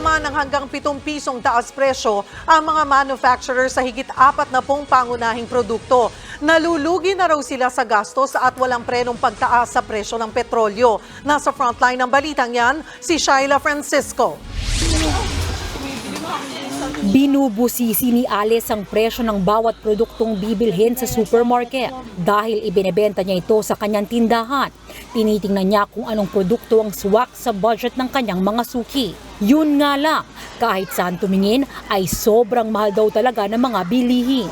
naman ng hanggang 7 pisong taas presyo ang mga manufacturer sa higit 40 pangunahing produkto. Nalulugi na raw sila sa gastos at walang prenong pagtaas sa presyo ng petrolyo. Nasa frontline ng balitang yan, si Shaila Francisco. Binubusisi ni Alice ang presyo ng bawat produktong bibilhin sa supermarket dahil ibinebenta niya ito sa kanyang tindahan. Tinitingnan niya kung anong produkto ang swak sa budget ng kanyang mga suki. Yun nga lang, kahit saan tumingin ay sobrang mahal daw talaga ng mga bilihin.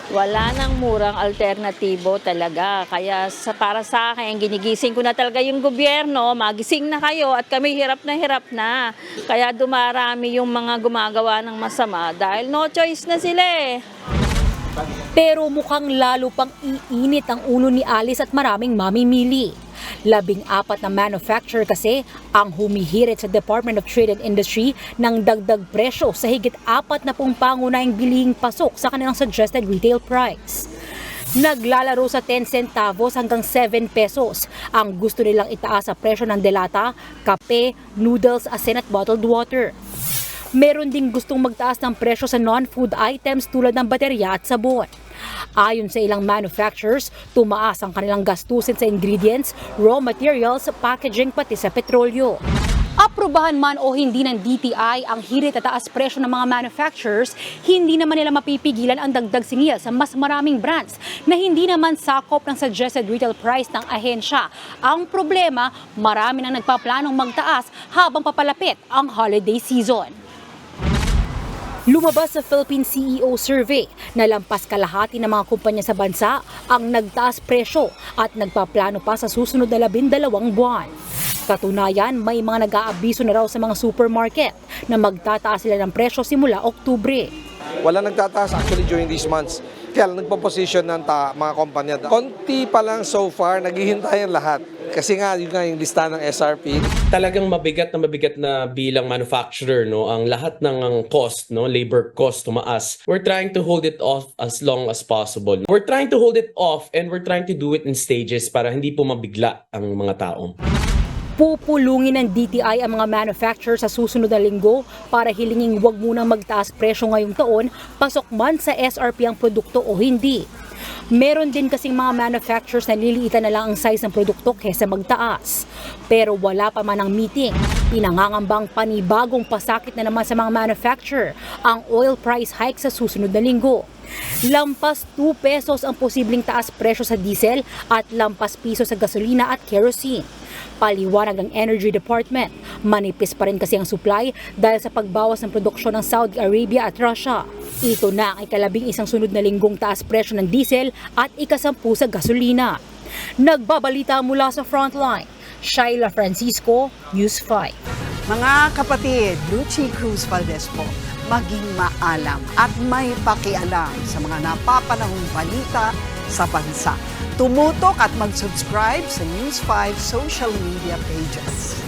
Wala nang murang alternatibo talaga. Kaya para sa akin, ginigising ko na talaga yung gobyerno, magising na kayo at kami hirap na hirap na. Kaya dumarami yung mga gumagawa ng masama dahil no choice na sila eh. Pero mukhang lalo pang iinit ang ulo ni Alice at maraming mamimili. 14 na manufacturer kasi ang humihirit sa Department of Trade and Industry ng dagdag presyo sa higit 40 pangunahing bilihing pasok sa kanilang suggested retail price. Naglalaro sa 10 centavos hanggang 7 pesos ang gusto nilang itaas sa presyo ng delata, kape, noodles, asin at bottled water. Meron ding gustong magtaas ng presyo sa non-food items tulad ng baterya at sabon. Ayon sa ilang manufacturers, tumaas ang kanilang gastusin sa ingredients, raw materials, packaging pati sa petrolyo. Aprobahan man o hindi ng DTI ang hirit at taas presyo ng mga manufacturers, hindi naman nila mapipigilan ang dagdag singil sa mas maraming brands na hindi naman sakop ng suggested retail price ng ahensya. Ang problema, marami nang nagpaplanong magtaas habang papalapit ang holiday season. Lumabas sa Philippine CEO survey na lampas kalahati ng mga kumpanya sa bansa ang nagtaas presyo at nagpaplano pa sa susunod na 12 buwan. Katunayan, may mga nag-aabiso na raw sa mga supermarket na magtataas sila ng presyo simula Oktubre. Wala nagtataas actually during these months. Kaya lang nagpo-position ng mga kumpanya. Konti pa lang so far, naghihintayan lahat. Kasi nga, yun nga yung lista ng SRP. Talagang mabigat na bilang manufacturer, no, ang lahat ng cost, no, labor cost tumaas. We're trying to hold it off as long as possible. We're trying to hold it off and we're trying to do it in stages para hindi po mabigla ang mga tao. Pupulungin ng DTI ang mga manufacturer sa susunod na linggo para hilinging huwag munang magtaas presyo ngayong taon, pasok man sa SRP ang produkto o hindi. Meron din kasing mga manufacturers na liliitan na lang ang size ng produkto kesa magtaas. Pero wala pa man ang meeting. Pinangangambang panibagong pasakit na naman sa mga manufacturer ang oil price hike sa susunod na linggo. Lampas 2 pesos ang posibleng taas presyo sa diesel at lampas piso sa gasolina at kerosene. Paliwanag ng Energy Department, manipis pa rin kasi ang supply dahil sa pagbawas ng produksyon ng Saudi Arabia at Russia. Ito na ang ika-11 sunod na linggong taas presyo ng diesel at ika-10 sa gasolina. Nagbabalita mula sa Frontline, Shaila Francisco, News 5. Mga kapatid, Lucy Cruz Valdez po, maging maalam at may pakialam sa mga napapanahong balita sa bansa. Tumutok at mag-subscribe sa News 5 social media pages.